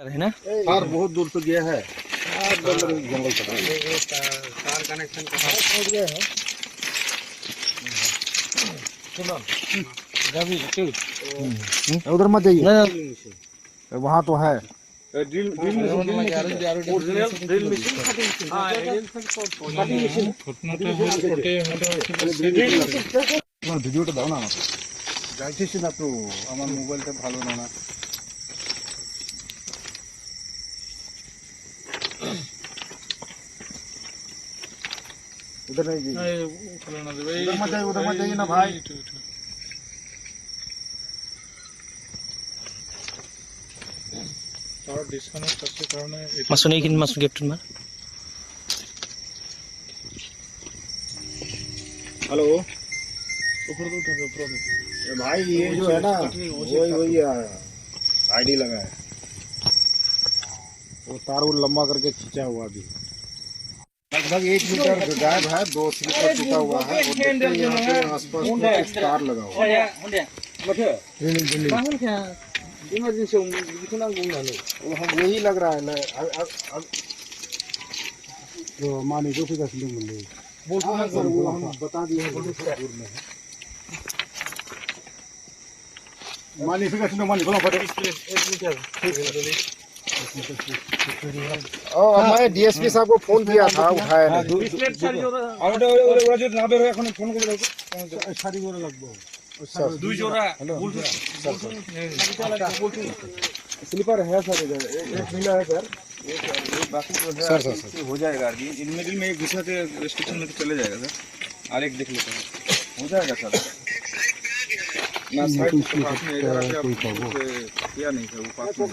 है ना। तार बहुत दूर तक गया है, जंगल तक तार कनेक्शन पहुंच गया है। उधर मत जाइए, वहाँ तो है ड्रिल ভিডিওটা দাও না আমাকে, যাইতেছি না তো, আমার মোবাইলটা ভালো না। उधर नहीं जाइए, उधर मत जाइए ना भाई। मासुने किन मासु कैप्टन मार। हेलो भाई, ये जो है ना वही आईडी लगा है, वो तार वो लंबा करके खींचा हुआ भी लगभग 1 मीटर गायब है, 2 स्लीपर टूटा हुआ है, और देखते हैं यहाँ पे आसपास कुछ तार लगा हुआ है। वही लग रहा है ना, जो मानी जो फिर असली मिल रही हम बता दिए हैं, दूर में है मानी फिर असली मानी बोलो फटे। मैं डीएसपी साहब को फोन किया था, उठाया नहीं। स्लीपर है सर, इधर एक मिला है सर, बाकी जो है सर हो जाएगा। इनमें भी में एक दूसरे के रेस्ट्रिक्शन में तो चले जाएगा सर, और एक देख लेते हैं हो जाएगा सर ना। साइड किया नहीं था वो